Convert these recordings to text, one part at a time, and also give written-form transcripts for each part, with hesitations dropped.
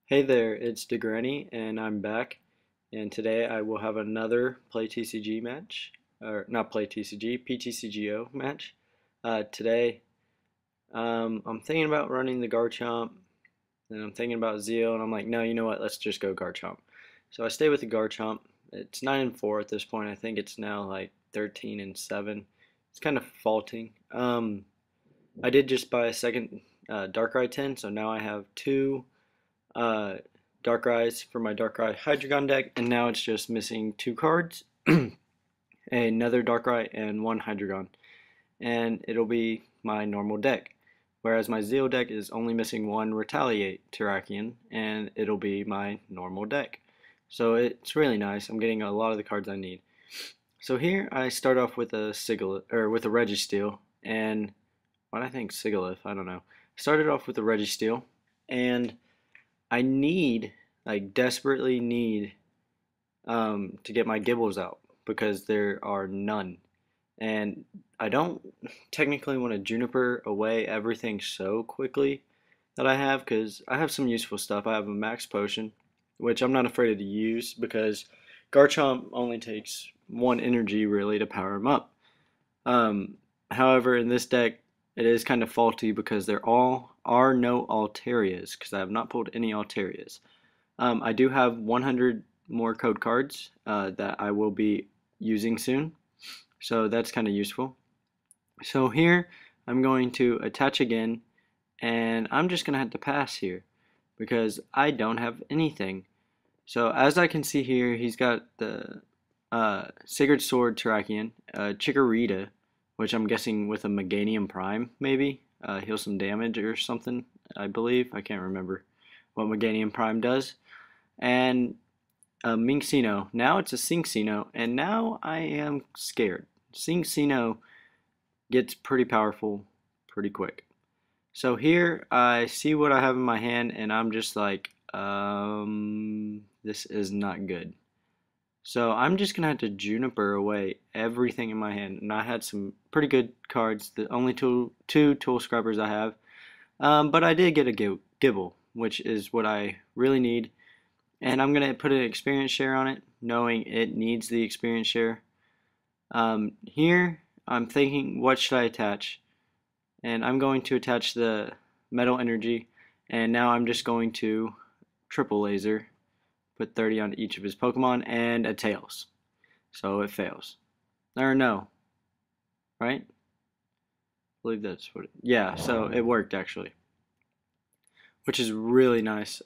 Hey there, it's DeGranny, and I'm back. And today I will have another Play TCG match, or not Play TCG, PTCGO match. Today, I'm thinking about running the Garchomp, and I'm thinking about Zeal, and I'm like, no, you know what? Let's just go Garchomp. So I stay with the Garchomp. It's 9-4 at this point. I think it's now like 13-7. It's kind of faulting. I did just buy a second Darkrai 10, so now I have two uh, Darkrai's for my Darkrai Hydreigon deck, and now it's just missing two cards, another Darkrai and one Hydreigon, and it'll be my normal deck. Whereas my Zeo deck is only missing one Retaliate Terrakion, and it'll be my normal deck. So it's really nice. I'm getting a lot of the cards I need. So here I start off with a with a Registeel, and what I think Sigilyph, I don't know. Started off with a Registeel, and I need, like, desperately need to get my Gibbles out because there are none. And I don't technically want to Juniper away everything so quickly that I have because I have some useful stuff. I have a Max Potion, which I'm not afraid to use because Garchomp only takes one energy really to power him up. However, in this deck, it is kind of faulty because there all are no Altarias because I have not pulled any Altarias. I do have 100 more code cards that I will be using soon, so that's kind of useful. So here I'm going to attach again, and I'm just going to have to pass here because I don't have anything. So as I can see here, he's got the Sacred Sword Terrakion, Chikorita, which I'm guessing with a Meganium Prime, maybe. Heal some damage or something, I believe. I can't remember what Meganium Prime does. And a Minccino. Now it's a Cinccino, and now I am scared. Cinccino gets pretty powerful pretty quick. So here I see what I have in my hand, and I'm just like, this is not good. So I'm just going to have to Juniper away everything in my hand. And I had some pretty good cards, the only two Tool Scrubbers I have. But I did get a Gibble, which is what I really need. And I'm going to put an experience share on it, knowing it needs the experience share. Here, I'm thinking, what should I attach? And I'm going to attach the Metal Energy. And now I'm just going to Triple Laser. Put 30 on each of his Pokemon, and a Tails. So it fails. Or no. Right? I believe that's what yeah, so it worked actually. Which is really nice.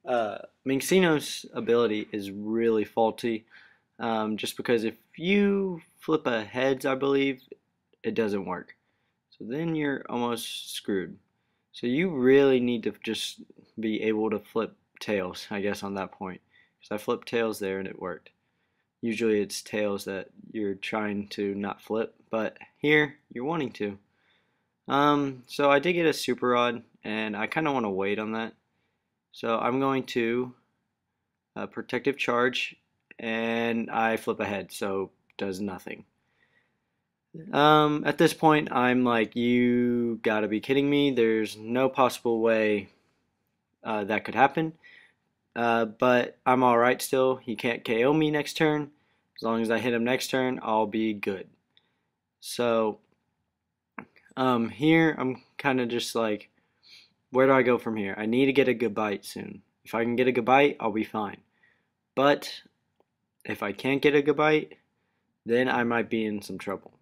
Minccino's ability is really faulty. Just because if you flip a heads, I believe, it doesn't work. So then you're almost screwed. So you really need to just be able to flip tails, I guess, on that point. Because I flipped tails there and it worked. Usually it's tails that you're trying to not flip, but here you're wanting to. So I did get a Super Rod, and I kind of want to wait on that. So I'm going to Protective Charge, and I flip ahead, so does nothing. At this point, I'm like, you gotta be kidding me. There's no possible way that could happen. But I'm alright still. He can't KO me next turn. As long as I hit him next turn, I'll be good. So, here I'm kind of just like, where do I go from here? I need to get a good bite soon. If I can get a good bite, I'll be fine. But if I can't get a good bite, then I might be in some trouble.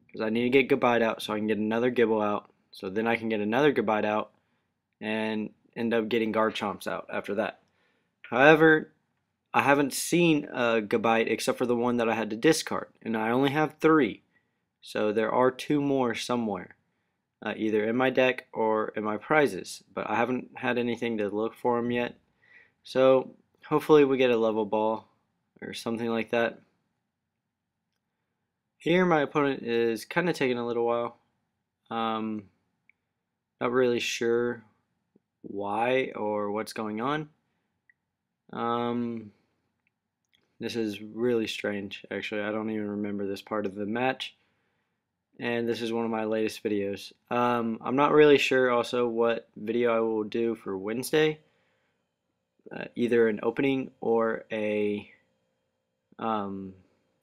Because I need to get Goodbye out so I can get another Gibble out. So then I can get another Goodbye out and end up getting Garchomps out after that. However, I haven't seen a Goodbye except for the one that I had to discard. And I only have 3. So there are 2 more somewhere. Either in my deck or in my prizes. But I haven't had anything to look for them yet. So hopefully we get a level ball or something like that. Here my opponent is kind of taking a little while. Not really sure why or what's going on. This is really strange, actually. I don't even remember this part of the match. and this is one of my latest videos. I'm not really sure also what video I will do for Wednesday, either an opening or um,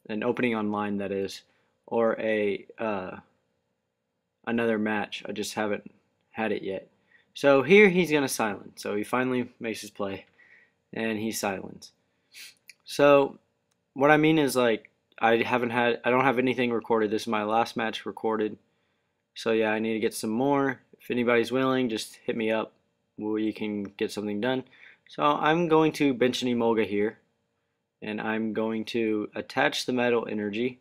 an opening online, that is, or another match. I just haven't had it yet. So here he's gonna silence. So he finally makes his play, and he silenced. So what I mean is, like, I don't have anything recorded. This is my last match recorded. So yeah, I need to get some more. If anybody's willing, just hit me up. We can get something done. So I'm going to bench an Emolga here, and I'm going to attach the metal energy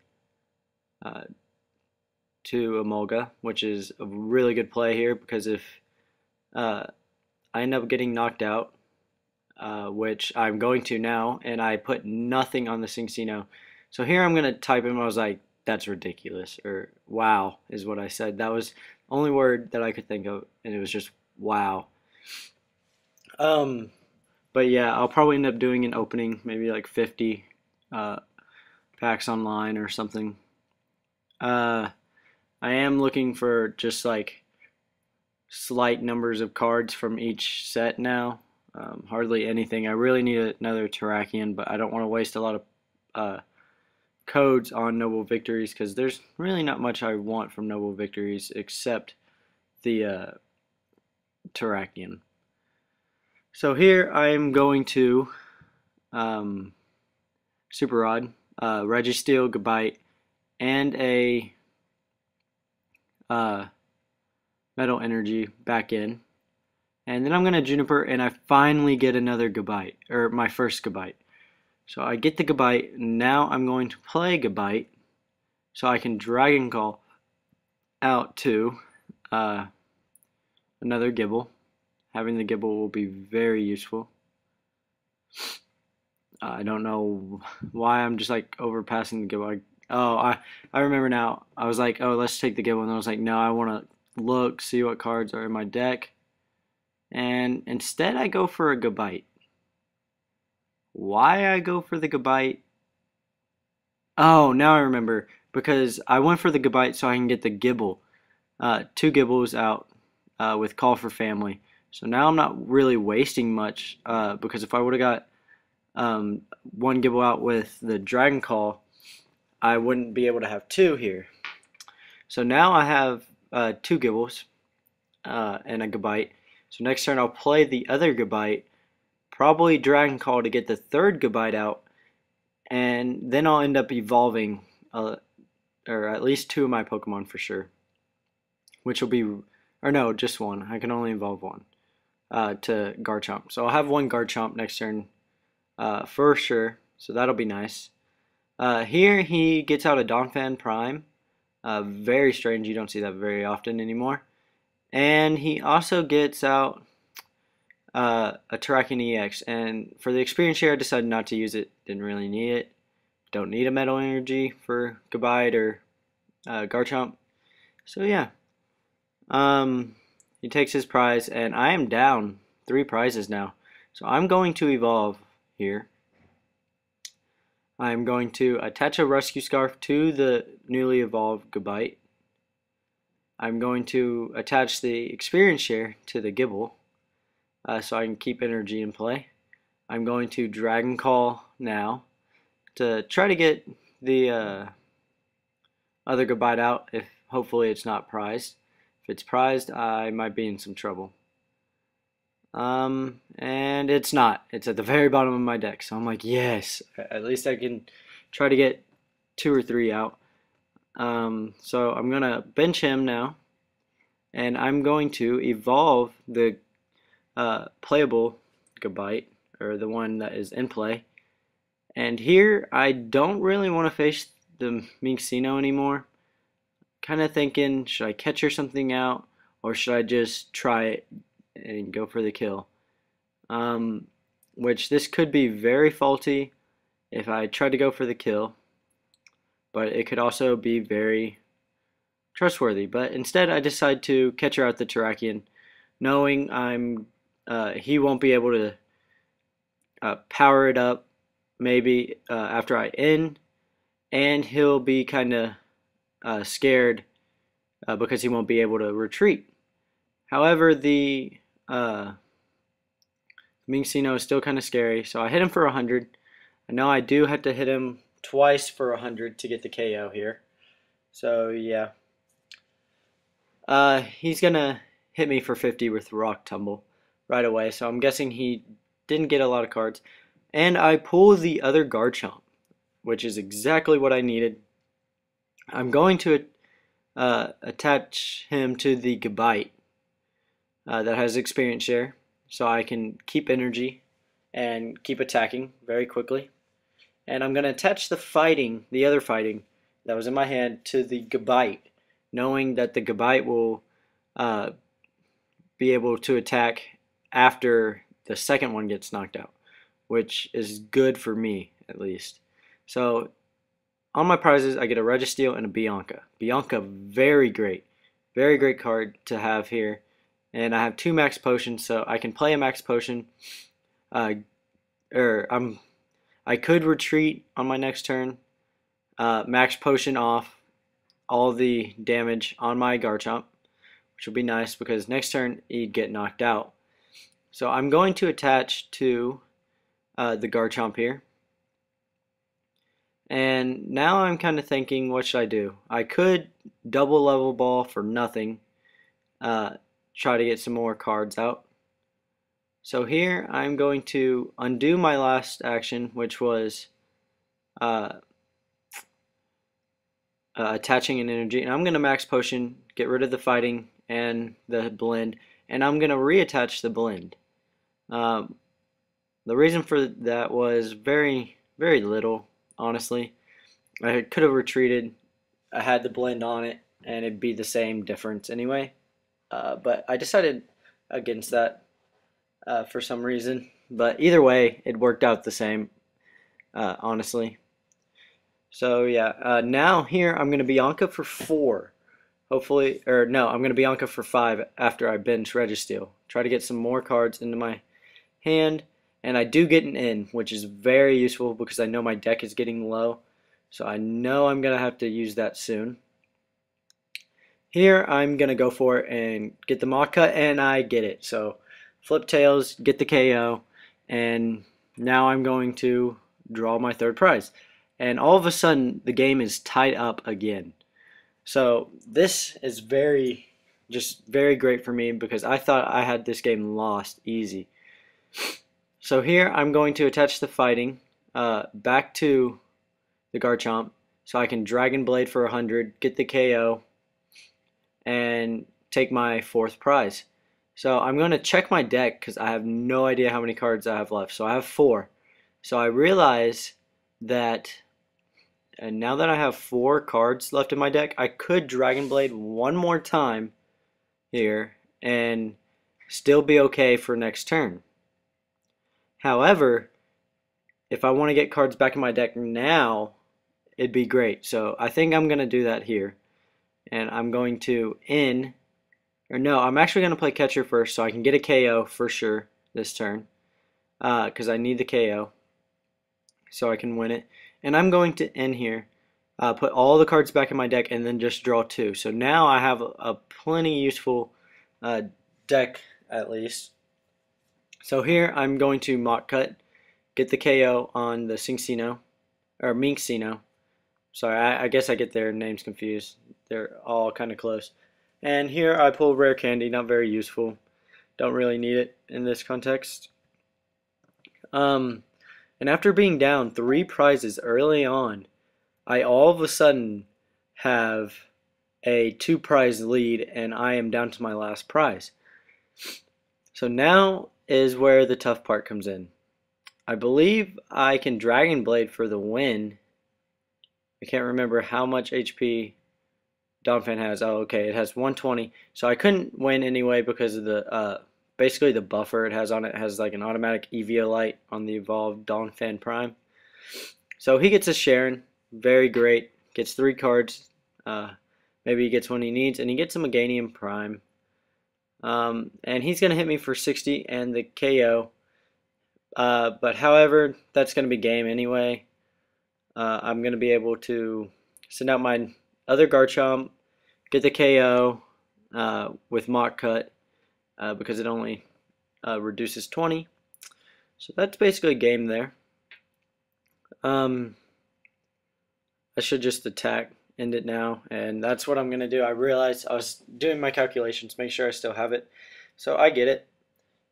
to Emolga, which is a really good play here, because if I end up getting knocked out, which I'm going to now, and I put nothing on the Cincino. So here I'm going to type him. I was like, that's ridiculous, or wow is what I said. That was the only word that I could think of, and it was just wow. But yeah, I'll probably end up doing an opening, maybe like 50 packs online or something. I am looking for just like slight numbers of cards from each set now. Hardly anything. I really need another Terrakion, but I don't want to waste a lot of codes on Noble Victories, because there's really not much I want from Noble Victories except the Terrakion. So here I'm going to Super Rod, Registeel, Gabite, and a Metal Energy back in. And then I'm going to Juniper, and I finally get another Gabite, or my first Gabite. So I get the Gabite. Now I'm going to play Gabite, so I can Dragon Call out to another Gible. Having the Gible will be very useful. I don't know why I'm just like overpassing the Gible. I remember now. I was like, oh, let's take the Gible, and I was like, no, I want to look, see what cards are in my deck. And instead I go for a Gabite. Why I go for the Gabite? Oh, now I remember. Because I went for the Gabite so I can get the Gible. 2 Gibles out with Call for Family. So now I'm not really wasting much, because if I would have got 1 Gible out with the Dragon Call, I wouldn't be able to have 2 here. So now I have 2 Gibles and a Gabite. So next turn I'll play the other Gabite, probably Dragon Call to get the 3rd Gabite out, and then I'll end up evolving, or at least 2 of my Pokemon for sure. Which will be, or no, just 1. I can only evolve 1 to Garchomp. So I'll have 1 Garchomp next turn for sure, so that'll be nice. Here he gets out a Donphan Prime. Very strange, you don't see that very often anymore. And he also gets out a Terrakion EX, and for the experience share I decided not to use it. Didn't really need it. Don't need a Metal Energy for Gabite or Garchomp. So yeah, he takes his prize, and I am down 3 prizes now. So I'm going to evolve here. I'm going to attach a Rescue Scarf to the newly evolved Gabite. I'm going to attach the experience share to the Gible, so I can keep energy in play. I'm going to Dragon Call now to try to get the other Gabite out, if hopefully it's not prized. If it's prized, I might be in some trouble. And it's not. It's at the very bottom of my deck, so I'm like, yes, at least I can try to get 2 or 3 out. So I'm gonna bench him now, and I'm going to evolve the playable Gabite, or the one that is in play. And here I don't really want to face the Minccino anymore. Kind of thinking, should I catcher something out, or should I just try it and go for the kill? Which this could be very faulty if I try to go for the kill, but it could also be very trustworthy. But instead I decide to catcher out the Terrakion, knowing he won't be able to power it up maybe after I end, and he'll be kind of scared because he won't be able to retreat. However, the Minxino is still kind of scary, so I hit him for 100. I know I do have to hit him twice for 100 to get the KO here. So yeah, he's gonna hit me for 50 with Rock Tumble right away. So I'm guessing he didn't get a lot of cards. And I pull the other Garchomp, which is exactly what I needed. I'm going to attach him to the Gabite that has experience share, so I can keep energy and keep attacking very quickly. And I'm going to attach the other fighting that was in my hand to the Gabite, knowing that the Gabite will be able to attack after the second one gets knocked out, which is good for me at least. So on my prizes, I get a Registeel and a Bianca. Bianca, very great card to have here. And I have 2 max potions, so I can play a max potion. I could retreat on my next turn, max potion off all the damage on my Garchomp, which will be nice because next turn he'd get knocked out. So I'm going to attach to the Garchomp here. And now I'm kind of thinking, what should I do? I could double level ball for nothing, try to get some more cards out. So here I'm going to undo my last action, which was attaching an energy, and I'm going to max potion, get rid of the fighting and the blend, and I'm going to reattach the blend. The reason for that was very little, honestly. I could have retreated. I had the blend on it, and it'd be the same difference anyway. But I decided against that for some reason. But either way, it worked out the same, honestly. So yeah, now here I'm going to Bianca for 4. Hopefully, or no, I'm going to Bianca for 5 after I bench Registeel. Try to get some more cards into my hand. And I do get an in, which is very useful because I know my deck is getting low. So I know I'm going to have to use that soon. Here I'm going to go for it and get the Mach Cut, and I get it. So flip tails, get the KO, and now I'm going to draw my third prize. And all of a sudden the game is tied up again. So this is just very great for me because I thought I had this game lost easy. So here I'm going to attach the fighting back to the Garchomp so I can Dragon Blade for 100, get the KO, and take my 4th prize. So I'm going to check my deck because I have no idea how many cards I have left. So I have 4. So I realize that, and now that I have 4 cards left in my deck, I could Dragon Blade one more time here and still be okay for next turn. However, if I want to get cards back in my deck now, it'd be great. So I think I'm going to do that here. And I'm going to I'm actually going to play catcher first so I can get a KO for sure this turn. Because I need the KO so I can win it. And I'm going to end here, put all the cards back in my deck, and then just draw 2. So now I have a plenty useful deck at least. So here I'm going to Mach Cut, get the KO on the Minxino. Sorry, I guess I get their names confused. They're all kind of close. And here I pull Rare Candy, not very useful. Don't really need it in this context. And after being down 3 prizes early on, I all of a sudden have a 2 prize lead and I am down to my last prize. So now is where the tough part comes in. I believe I can Dragon Blade for the win. I can't remember how much HP Donphan has. Oh, okay, it has 120. So I couldn't win anyway because of the basically the buffer it has on it. It has like an automatic Eviolite on the evolved Donphan Prime. So he gets a Sharon, very great. Gets 3 cards. Maybe he gets one he needs, and he gets a Meganium Prime. And he's going to hit me for 60 and the KO. But however, that's going to be game anyway. I'm going to be able to send out my other Garchomp, get the KO with mock cut because it only reduces 20. So that's basically a game there. I should just attack, end it now, and that's what I'm gonna do. I realized I was doing my calculations, make sure I still have it. So I get it,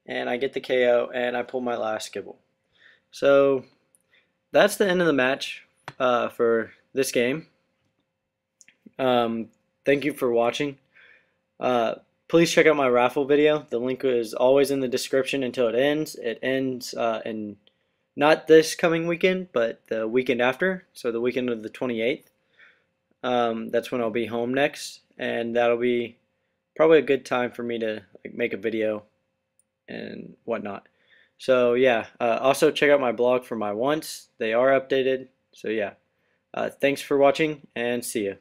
and I get the KO, and I pull my last Skibble. So that's the end of the match for this game. Thank you for watching. Please check out my raffle video. The link is always in the description until it ends. It ends in not this coming weekend, but the weekend after, so the weekend of the 28th. That's when I'll be home next, and that'll be probably a good time for me to make a video and whatnot. So yeah, also check out my blog for my wants. They are updated. So yeah, thanks for watching and see ya.